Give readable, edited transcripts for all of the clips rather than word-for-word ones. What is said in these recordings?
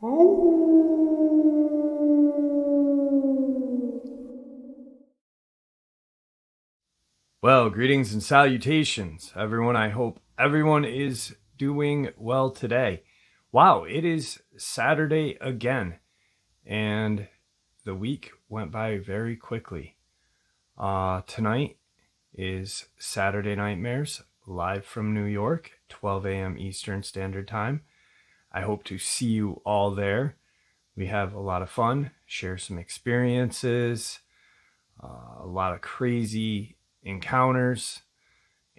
Well, greetings and salutations, everyone. I hope everyone is doing well today. Wow, it is Saturday again, and the week went by very quickly. Tonight is Saturday Nightmares, live from New York, 12 a.m. Eastern Standard Time. I hope to see you all there. We have a lot of fun, share some experiences, a lot of crazy encounters,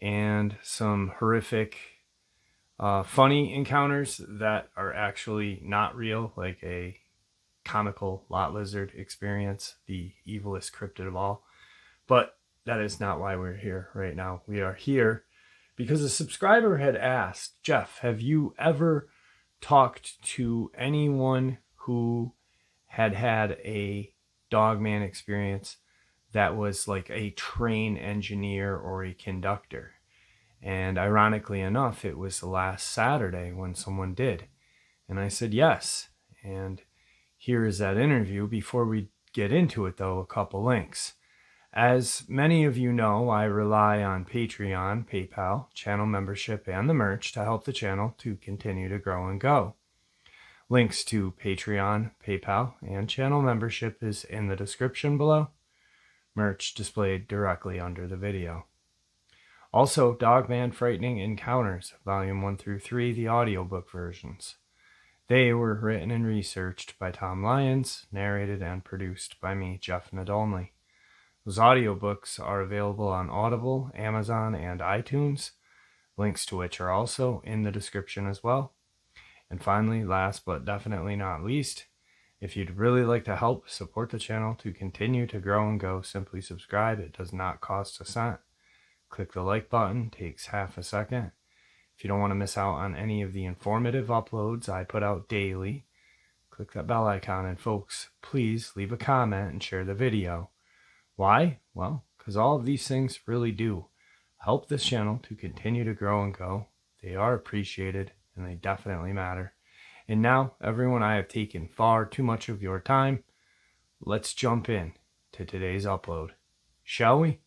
and some horrific, funny encounters that are actually not real, like a comical lot lizard experience, the evilest cryptid of all. But that is not why we're here right now. We are here because a subscriber had asked, Jeff, have you ever talked to anyone who had a Dogman experience that was like a train engineer or a conductor? And ironically enough, it was last Saturday when someone did. And I said yes. And here is that interview. Before we get into it, though, a couple links. As many of you know, I rely on Patreon, PayPal, channel membership, and the merch to help the channel to continue to grow and go. Links to Patreon, PayPal, and channel membership is in the description below. Merch displayed directly under the video. Also, Dogman Frightening Encounters, Volume 1 through 3, the audiobook versions. They were written and researched by Tom Lyons, narrated and produced by me, Jeff Nadolny. Those audiobooks are available on Audible, Amazon, and iTunes, links to which are also in the description as well. And finally, last but definitely not least, if you'd really like to help support the channel to continue to grow and go, simply subscribe. It does not cost a cent. Click the like button, takes half a second. If you don't want to miss out on any of the informative uploads I put out daily, click that bell icon, and folks, please leave a comment and share the video. Why? Well, because all of these things really do help this channel to continue to grow and go. They are appreciated, and they definitely matter. And now, everyone, I have taken far too much of your time. Let's jump in to today's upload, shall we?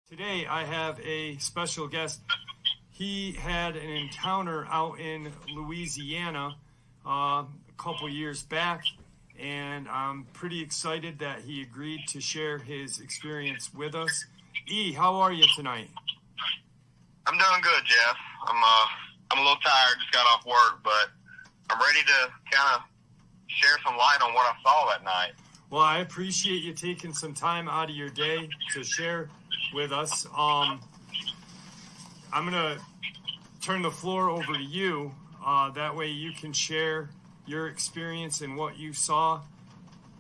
Today, I have a special guest. He had an encounter out in Louisiana a couple years back, and I'm pretty excited that he agreed to share his experience with us. How are you tonight? I'm doing good, Jeff. I'm a little tired, just got off work, but I'm ready to kind of share some light on what I saw that night. Well, I appreciate you taking some time out of your day to share with us. I'm going to turn the floor over to you. That way you can share your experience and what you saw.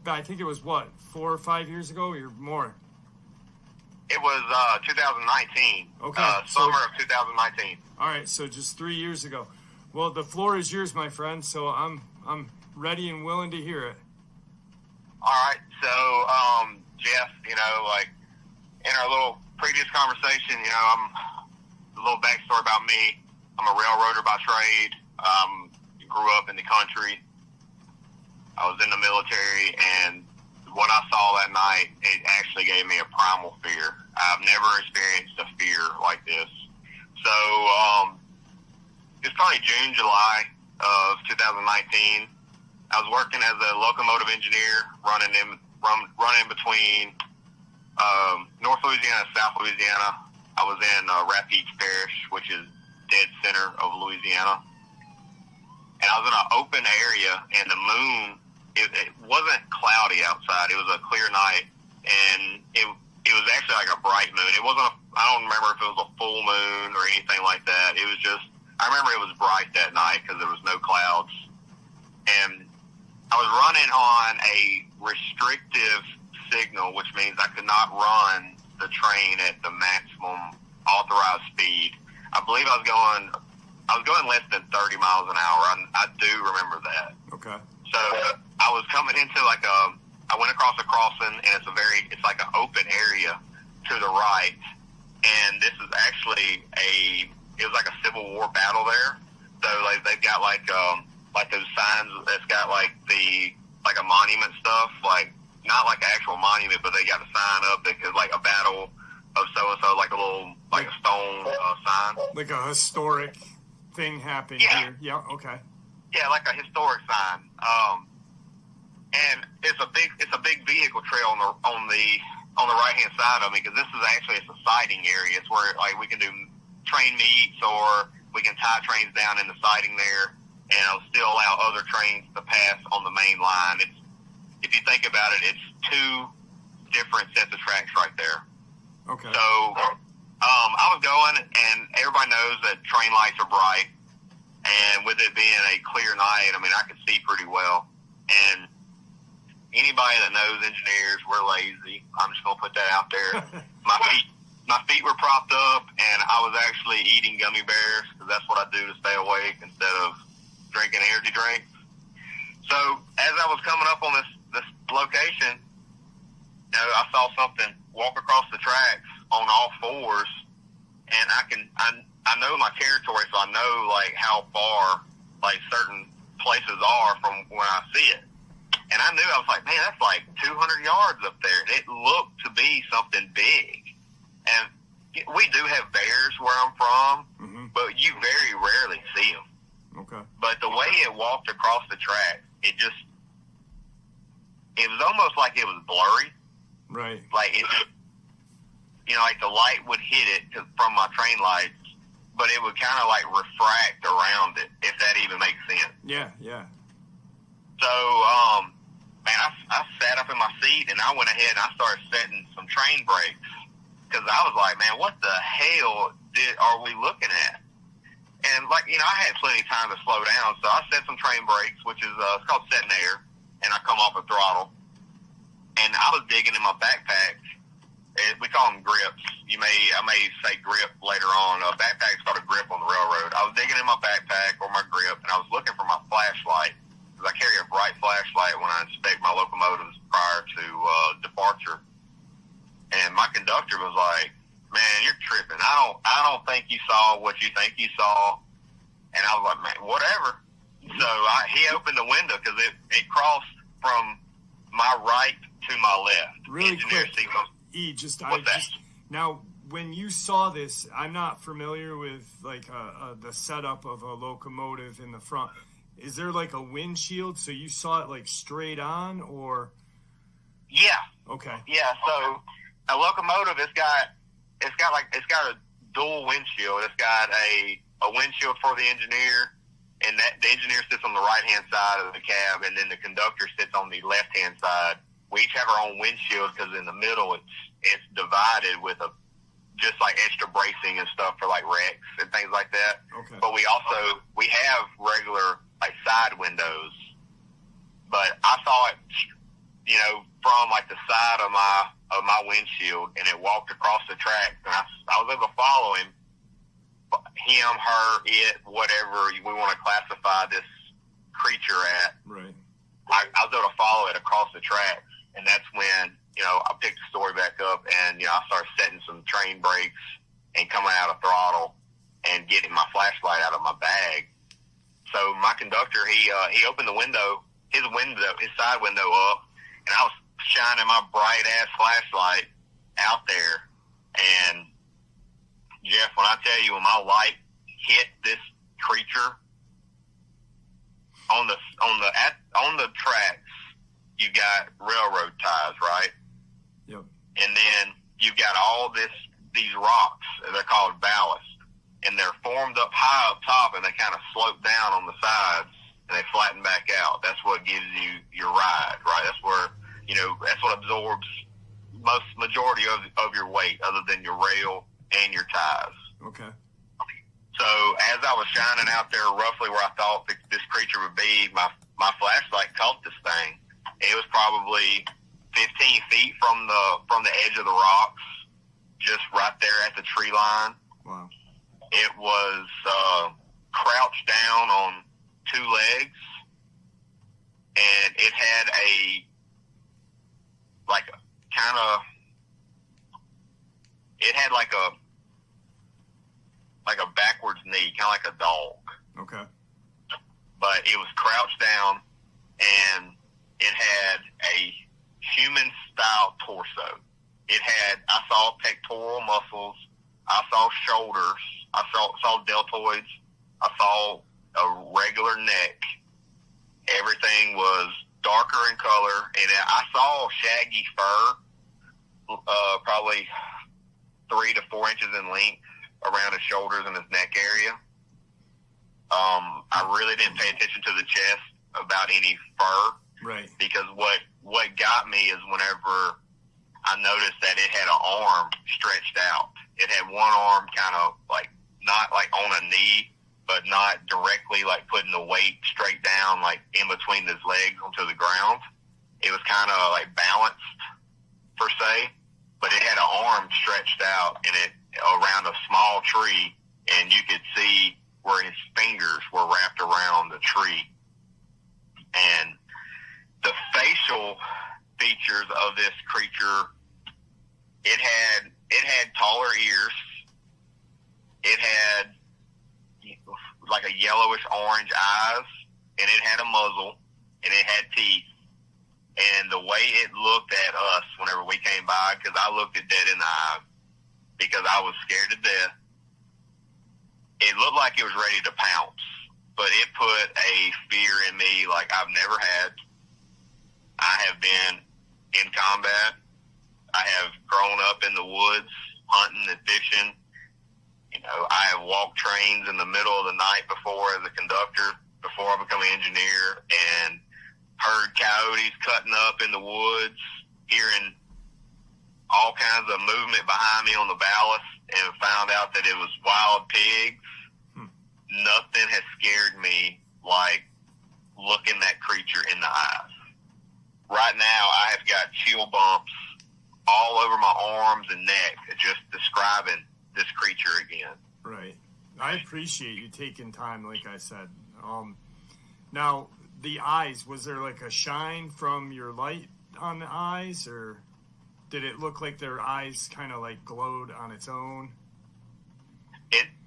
I think it was, 4 or 5 years ago or more? It was 2019. Okay. Summer of 2019. All right, so just 3 years ago. Well, the floor is yours, my friend, so I'm ready and willing to hear it. All right, so, Jeff, like in our little previous conversation, I'm a little backstory about me. I'm a railroader by trade. Grew up in the country. I was in the military, and what I saw that night, it actually gave me a primal fear. I've never experienced a fear like this. So, it's probably June, July of 2019. I was working as a locomotive engineer, running between North Louisiana and South Louisiana. I was in Rapides Parish, which is dead center of Louisiana. And I was in an open area, and the moon, it wasn't cloudy outside. It was a clear night, and it was actually like a bright moon. It wasn't I don't remember if it was a full moon or anything like that. It was just, I remember it was bright that night because there was no clouds. And I was running on a restrictive signal, which means I could not run the train at the maximum authorized speed. I believe I was going less than 30 miles an hour. I do remember that. Okay. So I was coming into I went across a crossing, and it's like an open area to the right. And this is actually it was like a Civil War battle there. So like they've got got like those signs that's got like a monument stuff, like not like an actual monument, but they got a sign up that could like a battle of so and so, like a little like a stone sign, like a historic thing happened here. Yeah, okay. Yeah, like a historic sign. And it's a big vehicle trail on the right hand side of me, because this is actually a siding area. It's where like we can do train meets, or we can tie trains down in the siding there, and it'll still allow other trains to pass on the main line. If you think about it, it's two different sets of tracks right there. Okay. So I was going, and everybody knows that train lights are bright, and with it being a clear night, I mean, I could see pretty well. And anybody that knows engineers, we're lazy. I'm just gonna put that out there. My feet were propped up, and I was actually eating gummy bears, because that's what I do to stay awake instead of drinking energy drinks. So as I was coming up on this location, you know, I saw something walk across the tracks on all fours, and I know my territory, so I know like how far like certain places are from when I see it. And I knew, I was like, man, that's like 200 yards up there. And it looked to be something big. And we do have bears where I'm from, but you very rarely see them. Okay. But the way it walked across the track, it was almost like it was blurry. Right. Like it, you know, like the light would hit it from my train lights, but it would kind of like refract around it, if that even makes sense. Yeah, yeah. So, man, I sat up in my seat, and I went ahead and I started setting some train brakes, because I was like, man, what the hell are we looking at? And like, you know, I had plenty of time to slow down, so I set some train brakes, which is it's called setting air, and I come off a throttle, and I was digging in my backpack. We call them grips. I may say grip later on. A backpack's called a grip on the railroad. I was digging in my backpack or my grip, and I was looking for my flashlight, because I carry a bright flashlight when I inspect my locomotives prior to departure. And my conductor was like, man, you're tripping. I don't think you saw what you think you saw. And I was like, man, whatever. So he opened the window, because it crossed from my right to my left. Really Engineer quick, sequence. Now, when you saw this, I'm not familiar with like the setup of a locomotive in the front. Is there like a windshield, so you saw it like straight on, or? Yeah. Okay. Yeah. So a locomotive, it's got a dual windshield. It's got a windshield for the engineer, and the engineer sits on the right hand side of the cab, and then the conductor sits on the left hand side. We each have our own windshield, because in the middle it's divided with just like extra bracing and stuff for like wrecks and things like that. Okay. But we have regular like side windows. But I saw it, you know, from like the side of my windshield, and it walked across the track, and I was able to follow him, her, it, whatever we want to classify this creature at. Right. I was able to follow it across the track, and that's when, you know, I picked the story back up, and, you know, I started setting some train brakes and coming out of throttle and getting my flashlight out of my bag. So my conductor, he opened the window, his side window up, and I was shining my bright ass flashlight out there. And Jeff, when I tell you, when my light hit this creature on the tracks, you got railroad ties, right? Yep. And then you've got all these rocks, they're called ballast, and they're formed up high up top, and they kind of slope down on the sides, and they flatten back out. That's what gives you your ride, right? That's where, you know, that's what absorbs majority of your weight, other than your rail and your ties. Okay. So as I was shining out there roughly where I thought this creature would be, my flashlight caught this thing. It was probably 15 feet from the edge of the rocks, just right there at the tree line. Wow. It was crouched down on two legs, and it had like a backwards knee, kind of like a dog. Okay. but it was crouched down, and it had a human-style torso. I saw pectoral muscles, I saw shoulders, I saw deltoids, I saw a regular neck. Everything was darker in color, and I saw shaggy fur, probably 3 to 4 inches in length around his shoulders and his neck area. I really didn't pay attention to the chest about any fur, right? Because what got me is whenever I noticed that it had an arm stretched out. It had one arm kind of like not like on a knee, but not directly like putting the weight straight down, like in between his legs onto the ground. It was kind of like balanced per se, but it had an arm stretched out and it around a small tree, and you could see where his fingers were wrapped around the tree. And the facial features of this creature, it had taller ears. It had like a yellowish orange eyes, and it had a muzzle, and it had teeth. And the way it looked at us whenever we came by, because I looked it dead in the eye because I was scared to death, it looked like it was ready to pounce, but it put a fear in me like I've never had. I have been in combat. I have grown up in the woods, hunting and fishing. You know, I have walked trains in the middle of the night before as a conductor, before I became an engineer, and heard coyotes cutting up in the woods, hearing all kinds of movement behind me on the ballast, and found out that it was wild pigs. Nothing has scared me like looking that creature in the eyes. Right now, I have got chill bumps all over my arms and neck just describing this creature again. Right. I appreciate you taking time, like I said. Now, the eyes, was there like a shine from your light on the eyes, or did it look like their eyes kind of like glowed on its own?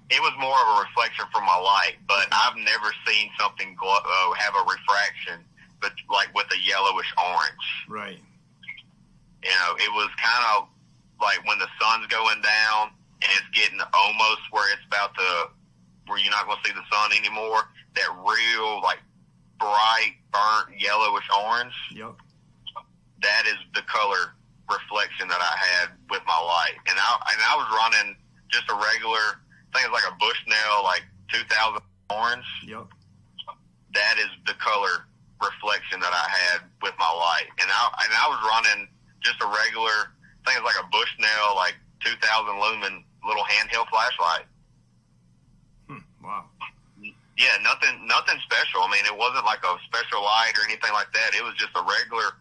It was more of a reflection from my light, but I've never seen something have a refraction, but like with a yellowish orange. Right. You know, it was kind of like when the sun's going down and it's getting almost where it's about to, where you're not going to see the sun anymore, that real like bright, burnt, yellowish orange. Yep. That is the color reflection that I had with my light. And I was running just a regular, I think it's like a Bushnell, like 2000 orange. Yep. That is the color reflection that I had with my light. And I was running just a regular, I think it's like a Bushnell, like 2000 lumen little handheld flashlight. Wow. Yeah, nothing special. I mean, it wasn't like a special light or anything like that. It was just a regular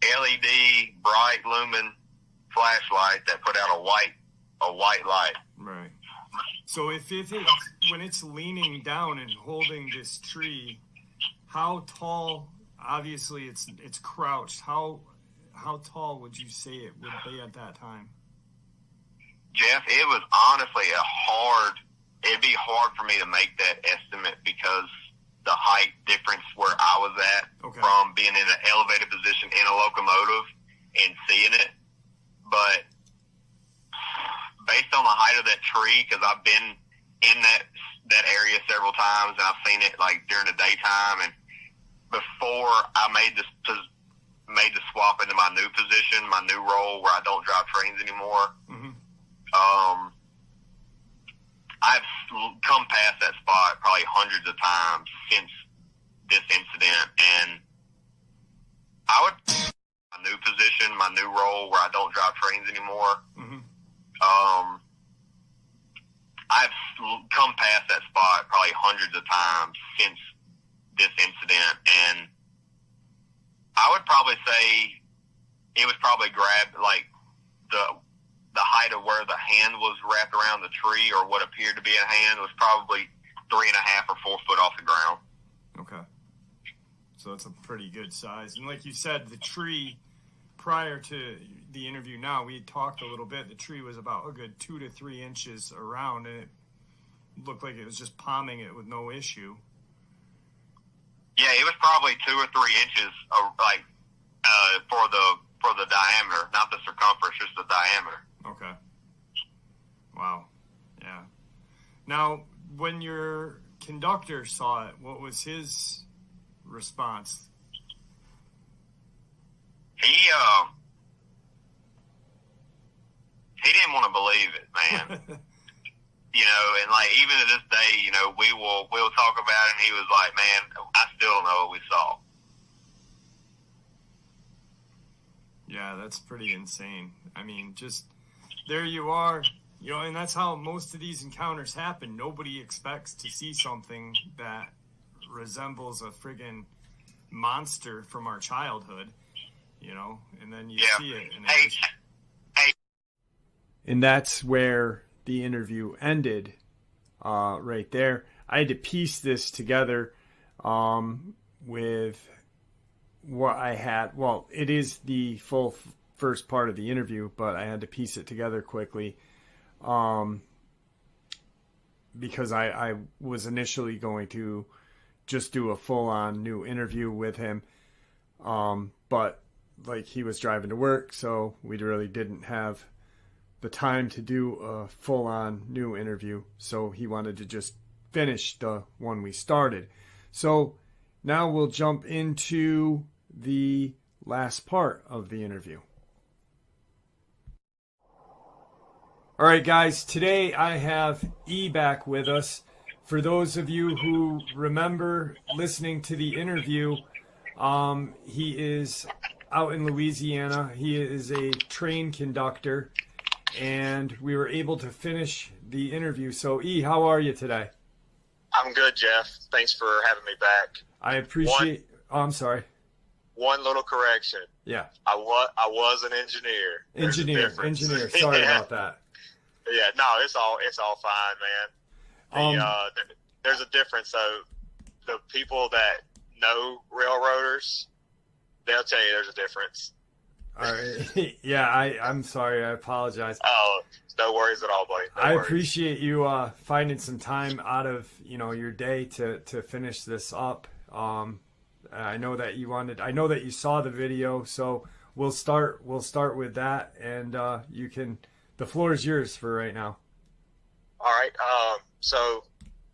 LED bright lumen flashlight that put out a white light. Right. So if it when it's leaning down and holding this tree, how tall? Obviously, it's crouched. How tall would you say it would be at that time? Jeff, it was honestly it'd be hard for me to make that estimate because the height difference where I was at from being in an elevated position in a locomotive and seeing it. But based on the height of that tree, because I've been in that area several times and I've seen it like during the daytime, and before I made the swap into my new position, my new role where I don't drive trains anymore. Mm-hmm. I've come past that spot probably hundreds of times since this incident, and I would my new position, my new role where I don't drive trains anymore. Mm-hmm. I've come past that spot probably hundreds of times since this incident, and I would probably say it was probably grabbed like the height of where the hand was wrapped around the tree, or what appeared to be a hand, was probably 3.5 or 4 foot off the ground. Okay. So that's a pretty good size. And like you said, the tree, prior to the interview now, we had talked a little bit. The tree was about a good 2 to 3 inches around, and it looked like it was just palming it with no issue. Yeah, it was probably 2 or 3 inches, for the diameter, not the circumference, just the diameter. Okay. Wow. Yeah. Now, when your conductor saw it, what was his response? He didn't want to believe it, man. And like even to this day, we'll talk about it, and he was like, "Man, I still don't know what we saw." Yeah, that's pretty insane. I mean, just there you are, and that's how most of these encounters happen. Nobody expects to see something that resembles a friggin' monster from our childhood, and then you see it. And And that's where the interview ended, right there. I had to piece this together with what I had. Well, it is the full first part of the interview, but I had to piece it together quickly because I was initially going to just do a full-on new interview with him, but like he was driving to work, so we really didn't have the time to do a full-on new interview, so he wanted to just finish the one we started. So now we'll jump into the last part of the interview. All right, guys, today I have E back with us. For those of you who remember listening to the interview, he is out in Louisiana. He is a train conductor, and we were able to finish the interview. So, E, how are you today? I'm good, Jeff. Thanks for having me back. I appreciate... I'm sorry. One little correction. Yeah. I was an engineer. Engineer. Sorry about that. Yeah, no, it's all fine, man. There's a difference. So the people that know railroaders, they'll tell you there's a difference. All right. Yeah, I'm sorry. I apologize. Oh, no worries at all, buddy. I appreciate you finding some time out of your day to finish this up. I know that you saw the video, so we'll start with that, and the floor is yours for right now. All right. So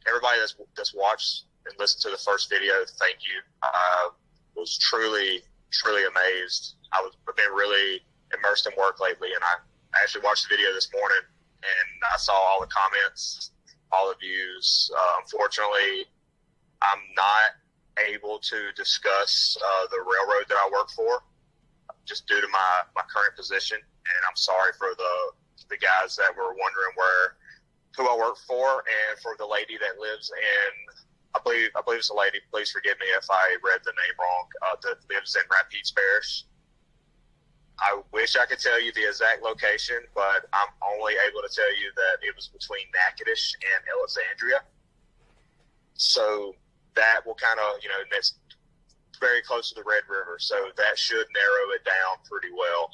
everybody that's watched and listened to the first video, thank you. I was truly amazed. I've been really immersed in work lately, and I actually watched the video this morning, and I saw all the comments, all the views. Unfortunately, I'm not able to discuss the railroad that I work for, just due to my current position, and I'm sorry for the guys that were wondering who I work for, and for the lady that lives in, I believe it's a lady, please forgive me if I read the name wrong, that lives in Rapides Parish. I wish I could tell you the exact location, but I'm only able to tell you that it was between Natchitoches and Alexandria. So that will kind of, that's very close to the Red River, so that should narrow it down pretty well.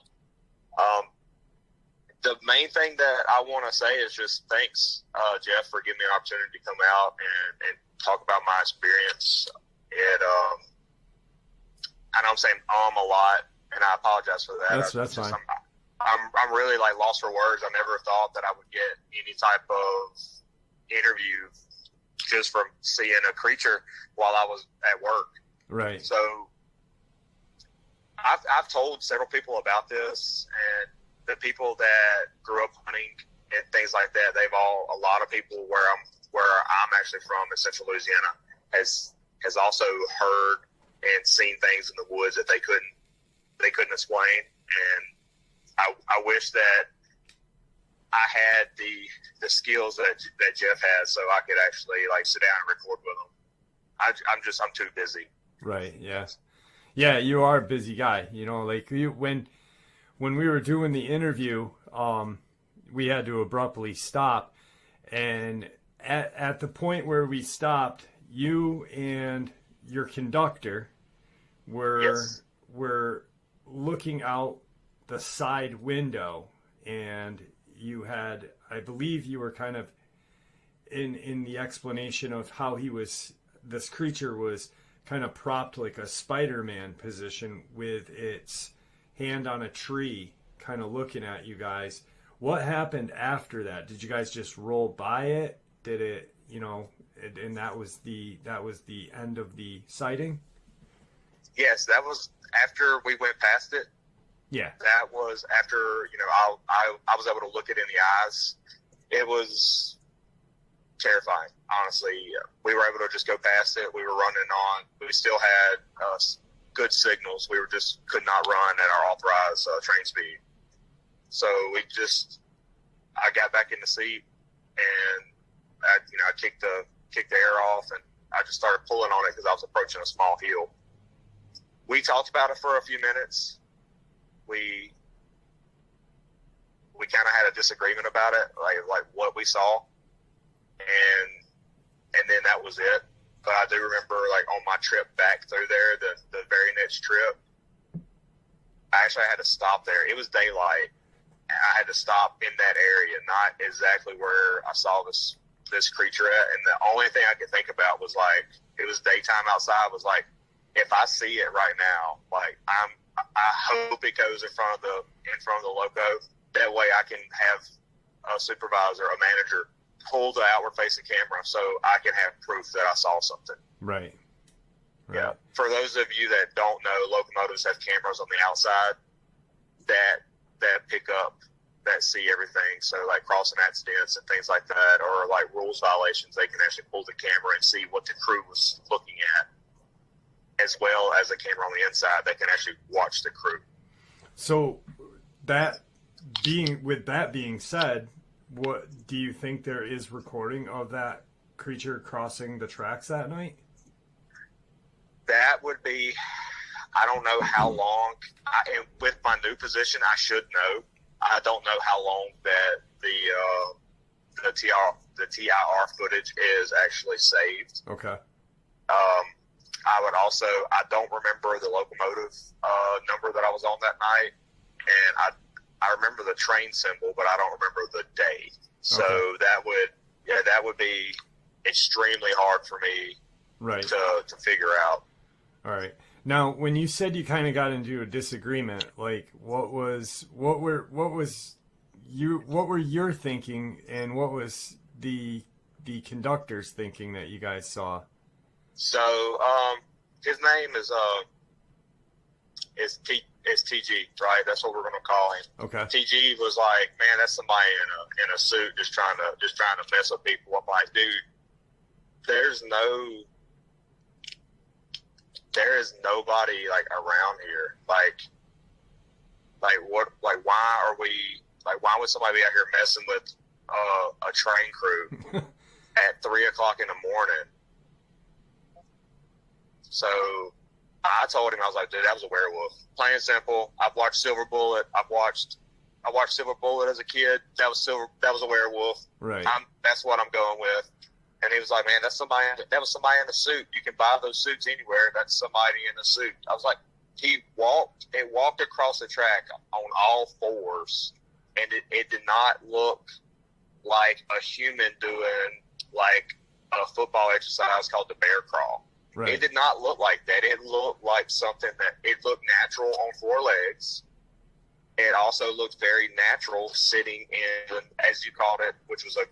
The main thing that I want to say is just thanks, Jeff, for giving me an opportunity to come out and talk about my experience. I know I'm saying a lot, and I apologize for that. That's fine. I'm really lost for words. I never thought that I would get any type of interview just from seeing a creature while I was at work. Right. So I've told several people about this, and the people that grew up hunting and things like that, a lot of people where I'm actually from in Central Louisiana has also heard and seen things in the woods that they couldn't explain. And I wish that I had the skills that Jeff has, so I could actually sit down and record with him. I'm too busy. Right. Yeah. Yeah. You are a busy guy. When we were doing the interview, we had to abruptly stop, and at the point where we stopped, you and your conductor were looking out the side window, and I believe you were kind of in the explanation of how this creature was kind of propped like a Spider-Man position with its hand on a tree, kind of looking at you guys. What happened after that? Did you guys just roll by it? Did it, and that was the end of the sighting? Yes, that was after we went past it. Yeah. That was after, I was able to look it in the eyes. It was terrifying, honestly. We were able to just go past it. We were running on. We still had good signals. We could not run at our authorized train speed. So I got back in the seat, and I kicked the air off, and I just started pulling on it because I was approaching a small hill. We talked about it for a few minutes. We kind of had a disagreement about it, like what we saw, and then that was it. But I do remember, like, on my trip back through there, the very next trip, I actually had to stop there. It was daylight, and I had to stop in that area, not exactly where I saw this creature at. And the only thing I could think about was, like, it was daytime outside, was like, if I see it right now, like, I hope it goes in front of the loco. That way I can have a supervisor, a manager, pull the outward facing camera so I can have proof that I saw something. Right. Yeah. For those of you that don't know, locomotives have cameras on the outside that pick up, that see everything. So, like, crossing accidents and things like that, or like rules violations, they can actually pull the camera and see what the crew was looking at, as well as the camera on the inside. They can actually watch the crew. So with that being said, what do you think there is recording of that creature crossing the tracks that night? That would be, I don't know how long. With my new position, I should know. I don't know how long that the TIR footage is actually saved. Okay. I don't remember the locomotive number that I was on that night, and I remember the train symbol, but I don't remember the day. So okay. that would be extremely hard for me, right, to figure out. All right. Now, when you said you kind of got into a disagreement, like, what were your thinking, and what was the conductor's thinking that you guys saw? So, his name is TG, right? That's what we're gonna call him. Okay. TG was like, man, that's somebody in a suit just trying to mess with people. I'm like, dude, there is nobody, like, around here. Why would somebody be out here messing with a train crew at 3:00 in the morning? So I told him, I was like, dude, that was a werewolf. Plain and simple. I've watched Silver Bullet. I watched Silver Bullet as a kid. That was a werewolf. Right. That's what I'm going with. And he was like, man, that was somebody in a suit. You can buy those suits anywhere. That's somebody in a suit. I was like, it walked across the track on all fours, and it did not look like a human doing, like, a football exercise called the bear crawl. Right. It did not look like that. It looked like something it looked natural on four legs. It also looked very natural sitting in, as you called it, which was a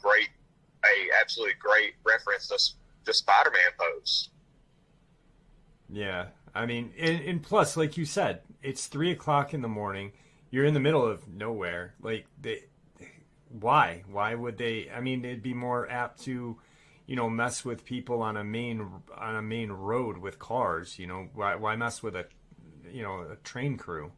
absolutely great reference to the Spider-Man pose. Yeah. I mean, and plus, like you said, it's 3:00 in the morning. You're in the middle of nowhere. Like, why would they? I mean, it'd be more apt to, mess with people on a main road with cars. Why mess with a train crew?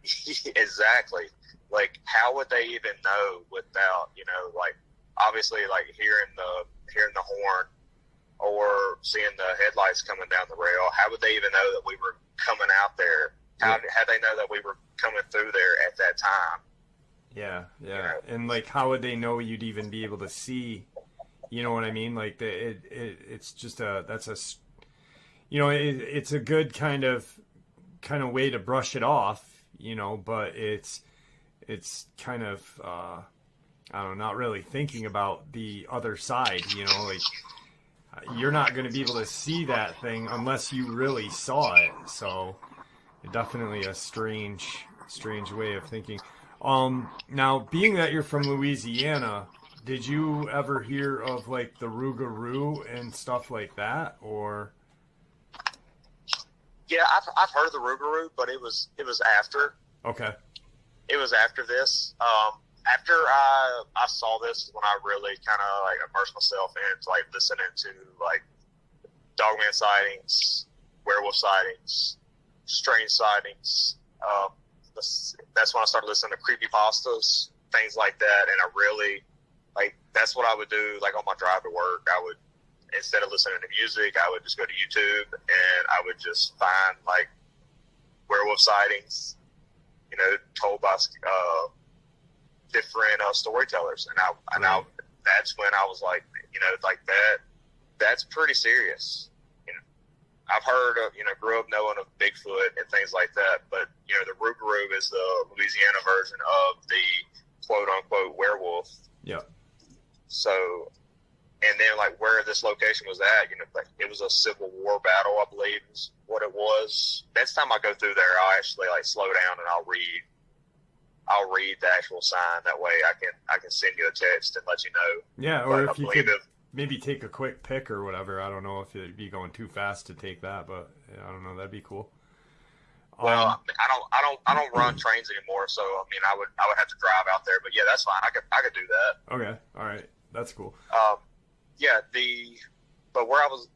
Exactly. Like, how would they even know without, like, obviously, like, hearing the horn or seeing the headlights coming down the rail? How would they even know that we were coming out there? How they know that we were coming through there at that time? Yeah. And, like, how would they know you'd even be able to see? You know what I mean? Like, it's just it's a good kind of way to brush it off, but it's kind of, I don't know, not really thinking about the other side, like, you're not going to be able to see that thing unless you really saw it. So definitely a strange way of thinking. Now, being that you're from Louisiana, did you ever hear of like the Rougarou and stuff like that, or? Yeah, I've heard of the Rougarou, but it was after. Okay. It was after this. After I saw this is when I really kind of like immersed myself into like listening to like Dogman sightings, werewolf sightings, strange sightings. That's when I started listening to creepypastas, things like that, and I really like that's what I would do. Like on my drive to work, I would, instead of listening to music, I would just go to YouTube and I would just find like werewolf sightings, you know, told by different storytellers, and I that's when I was like, you know, like that's pretty serious. You know, I've heard of, you know, grew up knowing of Bigfoot and things like that, but you know, the Rougarou is the Louisiana version of the quote unquote werewolf. Yeah. So, and then like where this location was at, you know, like it was a Civil War battle, I believe is what it was. Next time I go through there, I'll actually like slow down and I'll read the actual sign. That way I can send you a text and let you know. Yeah, or if you could maybe take a quick pic or whatever. I don't know if it'd be going too fast to take that, but I don't know. That'd be cool. Well, I don't run trains anymore, so I mean I would have to drive out there. But yeah, that's fine. I could do that. Okay, all right, that's cool. Yeah, but where I was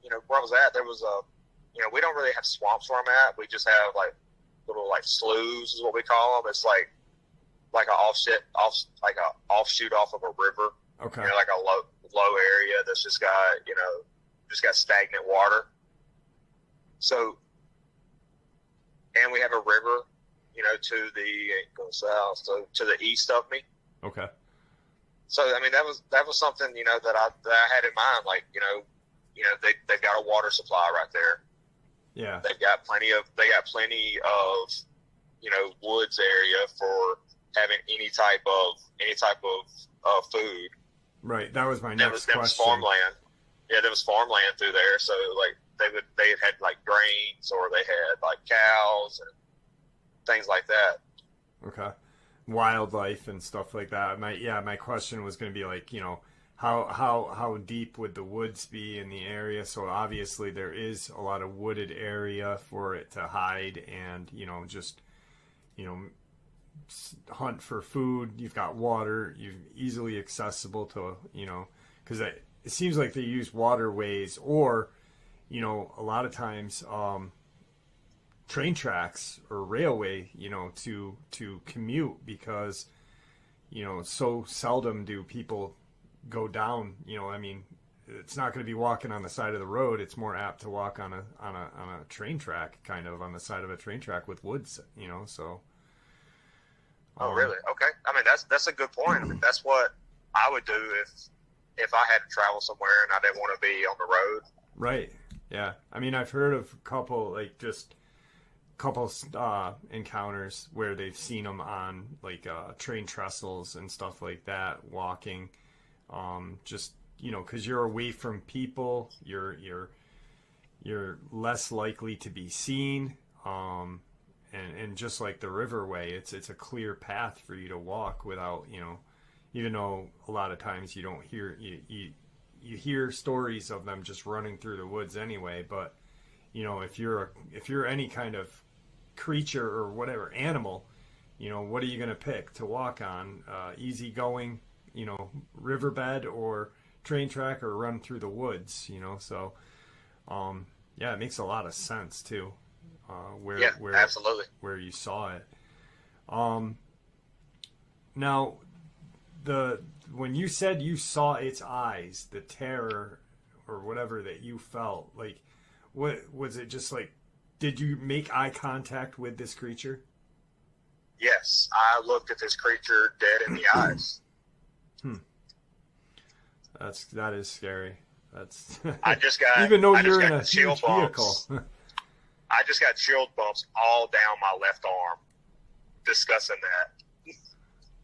at, there was you know, we don't really have swamps where I'm at. We just have like little like sloughs is what we call them. It's like an offshoot off of a river. Okay. You know, like a low area that's just got stagnant water. So, and we have a river, you know, to the east of me. Okay. So I mean that was something, you know, that I had in mind. Like, you know they've got a water supply right there. Yeah. They got plenty of you know, woods area for having any type of food. Right. That was my next question. There was farmland. Yeah, there was farmland through there. So like they had like grains, or they had like cows and things like that. Okay. Wildlife and stuff like that. My question was going to be like, you know, how deep would the woods be in the area? So obviously there is a lot of wooded area for it to hide and, you know, just, you know, hunt for food. You've got water. You're easily accessible to, you know, because it seems like they use waterways or, you know, a lot of times train tracks or railway, you know, to commute, because, you know, so seldom do people go down, you know, I mean, it's not going to be walking on the side of the road. It's more apt to walk on a train track, kind of on the side of a train track with woods, you know, so. Oh, really? Okay. I mean, that's a good point. I mean, that's what I would do if I had to travel somewhere and I didn't want to be on the road. Right. Yeah. I mean, I've heard of a couple encounters where they've seen them on like train trestles and stuff like that, walking. Just, you know, because you're away from people, you're less likely to be seen. And just like the riverway, it's a clear path for you to walk without, you know, even though a lot of times you don't hear you hear stories of them just running through the woods anyway. But, you know, if you're any kind of creature or whatever animal, you know, what are you going to pick to walk on? Easy going, you know, riverbed or train track, or run through the woods, you know? So, yeah, it makes a lot of sense too. Where absolutely, where you saw it. Now, when you said you saw its eyes, the terror or whatever that you felt, like, what was it? Just like, did you make eye contact with this creature? Yes, I looked at this creature dead in the eyes. That is scary. That's I just got even though I you're just in got a chill huge bumps. vehicle. I just got chilled bumps all down my left arm discussing that.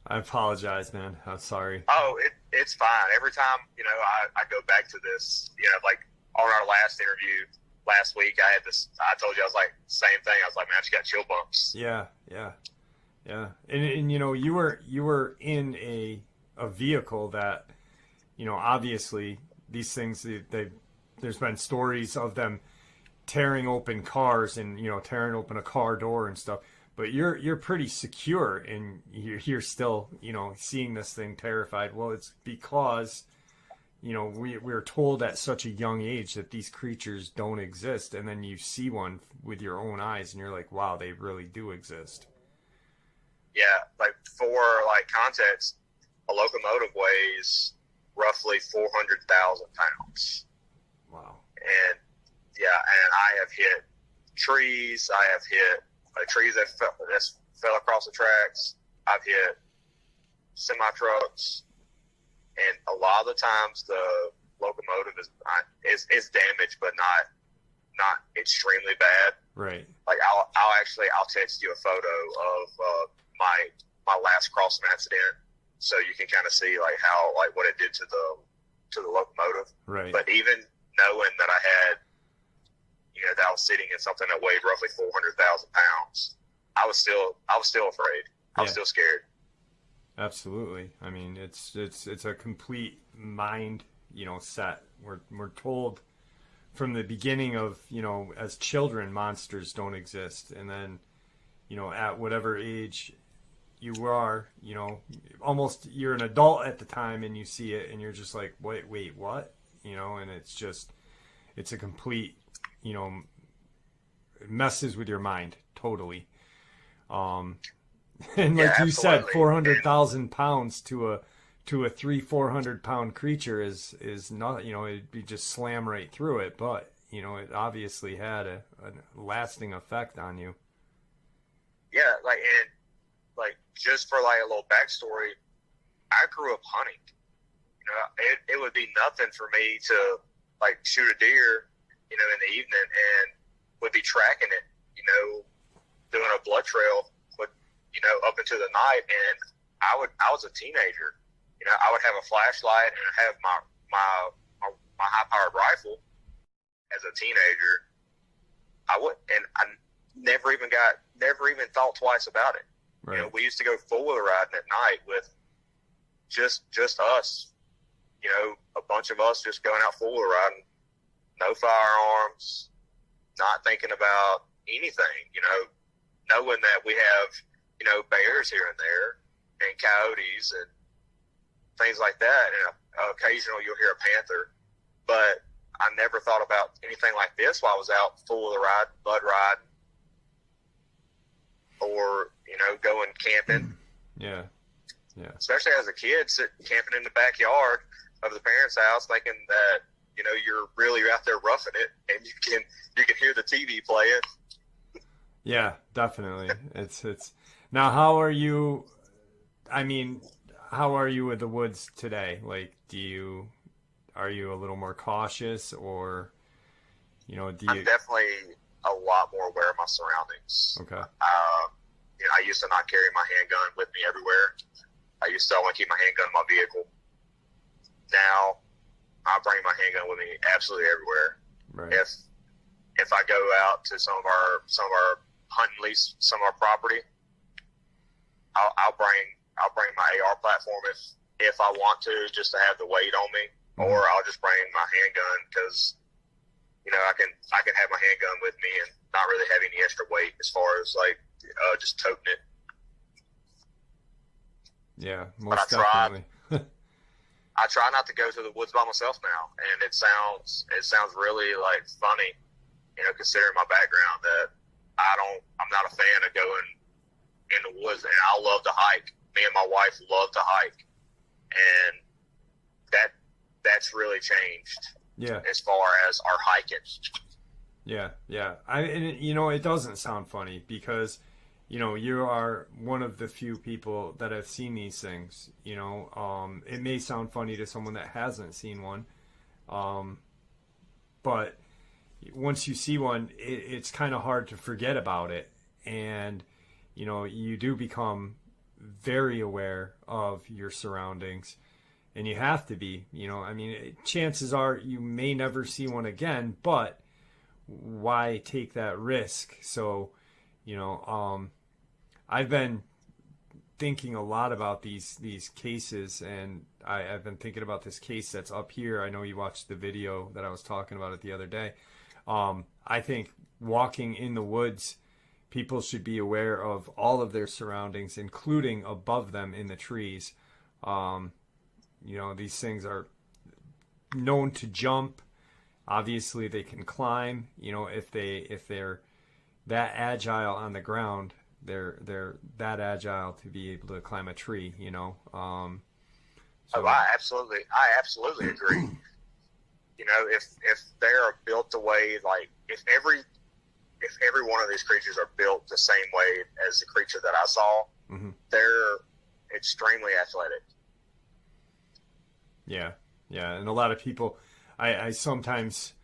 I apologize, man. I'm sorry. Oh, it's fine. Every time, you know, I go back to this, you know, like on our last interview last week, I told you, I was like, same thing. I was like, man, I just got chill bumps. Yeah. And you know, you were in a vehicle that, you know, obviously these things, there's been stories of them tearing open cars and, you know, tearing open a car door and stuff. But you're pretty secure, and you're still, you know, seeing this thing terrified. Well, it's because, you know, we're told at such a young age that these creatures don't exist, and then you see one with your own eyes, and you're like, wow, they really do exist. Yeah, like for like context, a locomotive weighs roughly 400,000 pounds. Wow. And yeah, and I have hit trees. I have hit trees that fell across the tracks. I've hit semi trucks, and a lot of the times the locomotive is damaged, but not extremely bad. Right. Like I'll text you a photo of my last crossing accident, so you can kind of see like how, like what it did to the locomotive. Right. But even knowing that I had, you know, that I was sitting in something that weighed roughly 400,000 pounds, I was still afraid. I was still scared. Absolutely. I mean, it's a complete mind, you know, set. We're told from the beginning of, you know, as children, monsters don't exist, and then, you know, at whatever age you are, you know, almost you're an adult at the time, and you see it, and you're just like, wait, what? You know, and it's a complete, you know, it messes with your mind totally. And like you said, 400,000 pounds to a 400 pound creature is not, you know, it'd be just slam right through it, but you know, it obviously had a lasting effect on you. Yeah, like just for like a little backstory, I grew up hunting. You know, it would be nothing for me to like shoot a deer, you know, in the evening, and would be tracking it, you know, doing a blood trail, you know, up into the night. And I was a teenager, you know, I would have a flashlight and have my high powered rifle as a teenager. I never even thought twice about it. Right. You know, we used to go four-wheel riding at night with just us, you know, a bunch of us just going out four-wheel riding, no firearms, not thinking about anything, you know, knowing that we have, you know, bears here and there and coyotes and things like that. And occasionally you'll hear a panther, but I never thought about anything like this while I was out four-wheel riding, mud riding, or, you know, going camping. Yeah. Especially as a kid, camping in the backyard of the parents' house, thinking that, you know, you're really out there roughing it, and you can hear the TV playing. Yeah, definitely. It's now. How are you? I mean, how are you with the woods today? Like, are you a little more cautious, or, you know, I'm definitely a lot more aware of my surroundings. Okay. You know, I used to not carry my handgun with me everywhere. I used to only keep my handgun in my vehicle. Now, I bring my handgun with me absolutely everywhere. Right. If I go out to some of our hunting lease, some of our property, I'll bring my AR platform if I want to, just to have the weight on me, or I'll just bring my handgun because, you know, I can have my handgun with me and not really have any extra weight as far as like just toting it. Yeah, most definitely. I try not to go to the woods by myself now, and it sounds really like funny, you know, considering my background, that I'm not a fan of going in the woods, and I love to hike. Me and my wife love to hike, and that's really changed. Yeah. As far as our hiking. Yeah. And you know, it doesn't sound funny because, you know, you are one of the few people that have seen these things. You know, it may sound funny to someone that hasn't seen one, but once you see one, it's kind of hard to forget about it, and you know, you do become very aware of your surroundings, and you have to be. I mean, chances are you may never see one again, but why take that risk? So, I've been thinking a lot about these cases, and I've been thinking about this case that's up here. I know you watched the video that I was talking about it the other day. I think walking in the woods, people should be aware of all of their surroundings, including above them in the trees. These things are known to jump. Obviously, they can climb. If they're that agile on the ground, they're that agile to be able to climb a tree. I absolutely agree. If they're built the way, like if every one of these creatures are built the same way as the creature that I saw, mm-hmm. they're extremely athletic. Yeah, and a lot of people, I sometimes,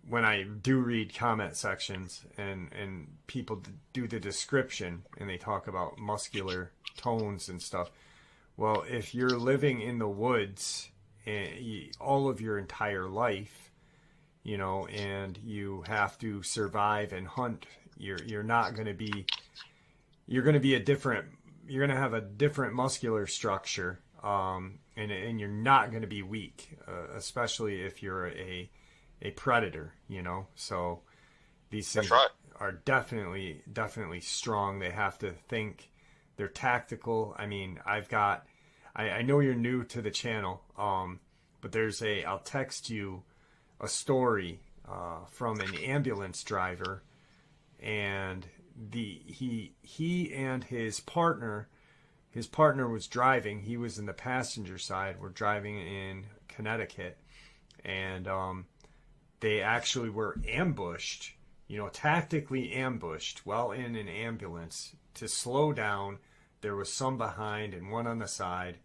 when I do read comment sections and people do the description and they talk about muscular tones and stuff, well, if you're living in the woods all of your entire life, and you have to survive and hunt, you're going to have a different muscular structure, and you're not going to be weak, especially if you're a predator, so these things are definitely strong. They have to think, they're tactical. I mean, I know you're new to the channel, but I'll text you a story from an ambulance driver, and he and his partner was driving. He was in the passenger side. We're driving in Connecticut, and they actually were ambushed, tactically ambushed while in an ambulance to slow down. There was some behind and one on the side.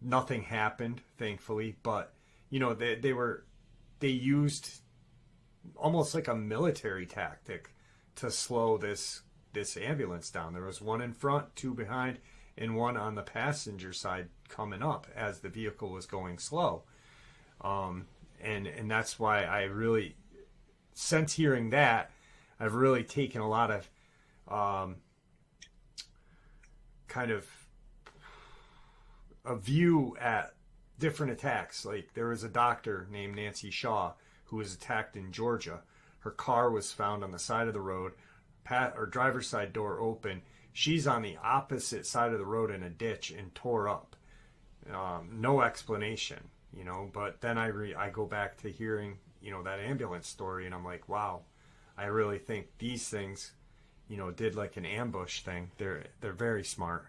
Nothing happened, thankfully, but they used almost like a military tactic to slow this ambulance down. There was one in front, two behind, and one on the passenger side coming up as the vehicle was going slow. And that's why I really, since hearing that, I've really taken a lot of kind of a view at different attacks. Like, there was a doctor named Nancy Shaw who was attacked in Georgia. Her car was found on the side of the road, her driver's side door open. She's on the opposite side of the road in a ditch and tore up. No explanation, but then I go back to hearing, that ambulance story, and I'm like, wow, I really think these things, did like an ambush thing. They're very smart.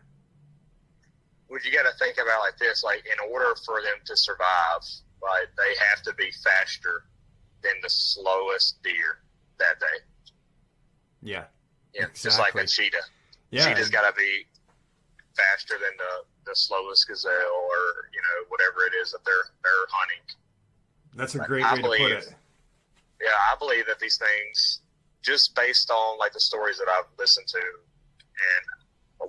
Well, you got to think about it like this: like, in order for them to survive, right, they have to be faster than the slowest deer that day. Yeah, exactly. Just like a cheetah. Yeah, cheetah's got to be faster than the slowest gazelle, or whatever it is that they're hunting. That's a great way to put it. Yeah, I believe that these things, just based on like the stories that I've listened to, and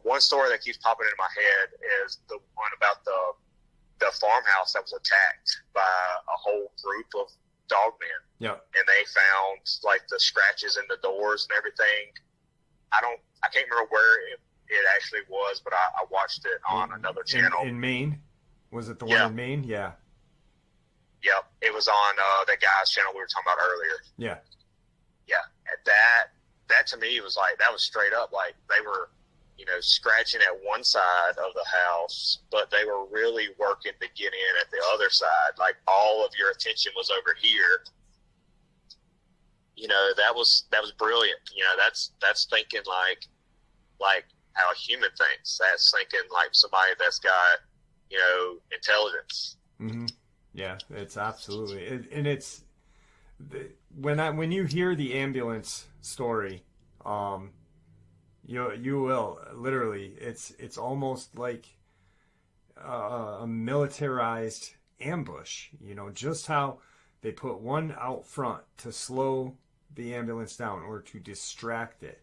one story that keeps popping into my head is the one about the farmhouse that was attacked by a whole group of dogmen. Yeah. And they found like the scratches in the doors and everything. I can't remember where it actually was, but I watched it on another channel. In Maine? Was it the one in Maine? Yeah. Yep. It was on that guy's channel we were talking about earlier. Yeah. Yeah. And that to me was like, that was straight up like they were, scratching at one side of the house, but they were really working to get in at the other side. Like, all of your attention was over here. That was brilliant. That's thinking like how a human thinks. That's thinking like somebody that's got, intelligence. Mm-hmm. Yeah, it's absolutely. And it's when you hear the ambulance story, you will literally, it's almost like a militarized ambush. Just how they put one out front to slow the ambulance down or to distract it.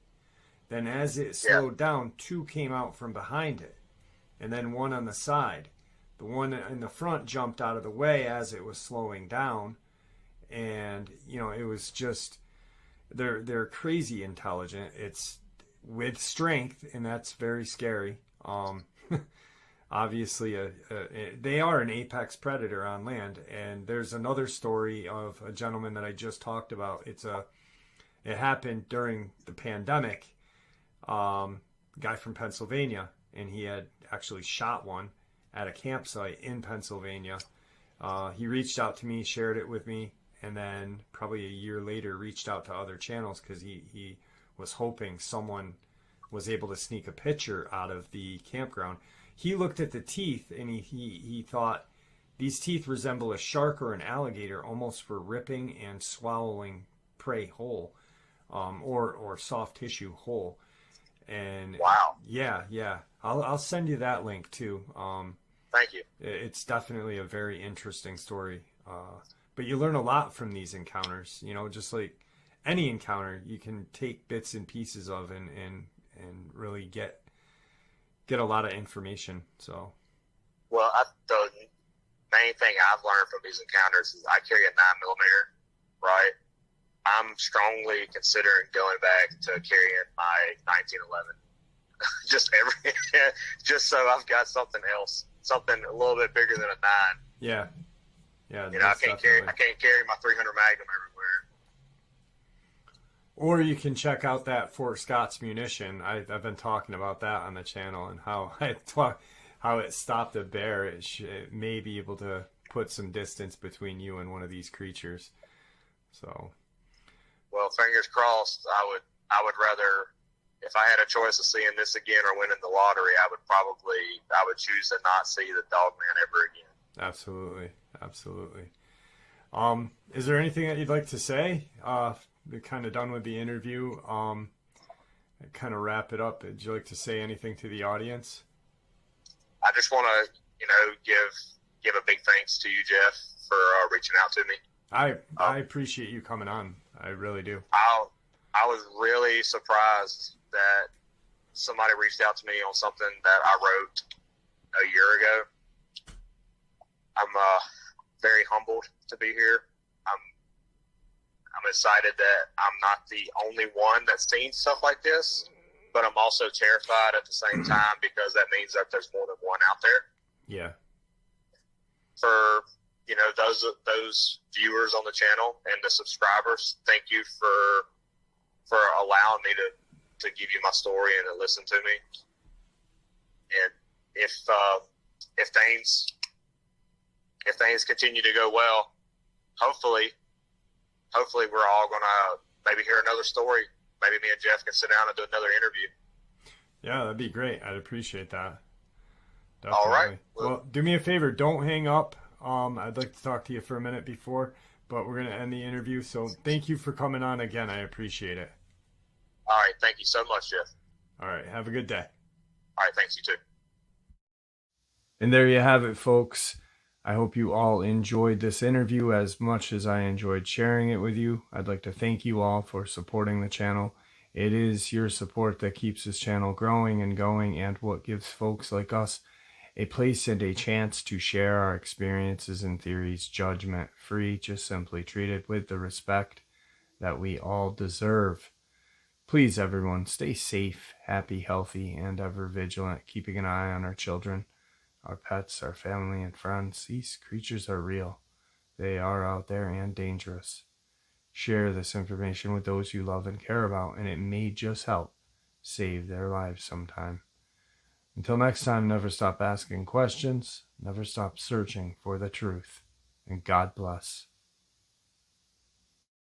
Then as it slowed down, two came out from behind it. and then one on the side. The one in the front jumped out of the way as it was slowing down, and it was just they're crazy intelligent. It's with strength, and that's very scary. Obviously, they are an apex predator on land. And there's another story of a gentleman that I just talked about. It happened during the pandemic. Guy from Pennsylvania, and he had actually shot one at a campsite in Pennsylvania. He reached out to me, shared it with me, and then probably a year later reached out to other channels because he was hoping someone was able to sneak a picture out of the campground. He looked at the teeth, and he thought these teeth resemble a shark or an alligator, almost for ripping and swallowing prey whole, or soft tissue whole. And wow, yeah, I'll send you that link too. Thank you. It's definitely a very interesting story. But you learn a lot from these encounters. Just like any encounter, you can take bits and pieces of and really get a lot of information. So, well, the main thing I've learned from these encounters is I carry a 9mm, right? I'm strongly considering going back to carrying my 1911, just so I've got something else, something a little bit bigger than a 9. Yeah. I can't carry my 300 Magnum everywhere. Or you can check out that Fort Scott's munition. I've been talking about that on the channel and how it stopped a bear. It may be able to put some distance between you and one of these creatures. So, well, fingers crossed. I would rather, if I had a choice of seeing this again or winning the lottery, I would choose to not see the Dogman ever again. Absolutely. Is there anything that you'd like to say? We're kind of done with the interview. Kind of wrap it up. Would you like to say anything to the audience? I just want to, give a big thanks to you, Jeff, for reaching out to me. I appreciate you coming on. I really do. I was really surprised that somebody reached out to me on something that I wrote a year ago. I'm very humbled to be here. I'm excited that I'm not the only one that's seen stuff like this, but I'm also terrified at the same time because that means that there's more than one out there. Yeah. For those viewers on the channel and the subscribers, thank you for allowing me to give you my story and to listen to me. And if things continue to go well, hopefully we're all gonna maybe hear another story. Maybe me and Jeff can sit down and do another interview. Yeah, that'd be great. I'd appreciate that. Definitely. All right. Well, do me a favor. Don't hang up. I'd like to talk to you for a minute before, but we're going to end the interview. So thank you for coming on again. I appreciate it. All right. Thank you so much, Jeff. All right. Have a good day. All right. Thanks. You too. And there you have it, folks. I hope you all enjoyed this interview as much as I enjoyed sharing it with you. I'd like to thank you all for supporting the channel. It is your support that keeps this channel growing and going, and what gives folks like us a place and a chance to share our experiences and theories judgment-free, just simply treated with the respect that we all deserve. Please, everyone, stay safe, happy, healthy, and ever vigilant, keeping an eye on our children, our pets, our family, and friends. These creatures are real. They are out there and dangerous. Share this information with those you love and care about, and it may just help save their lives sometime. Until next time, never stop asking questions, never stop searching for the truth, and God bless.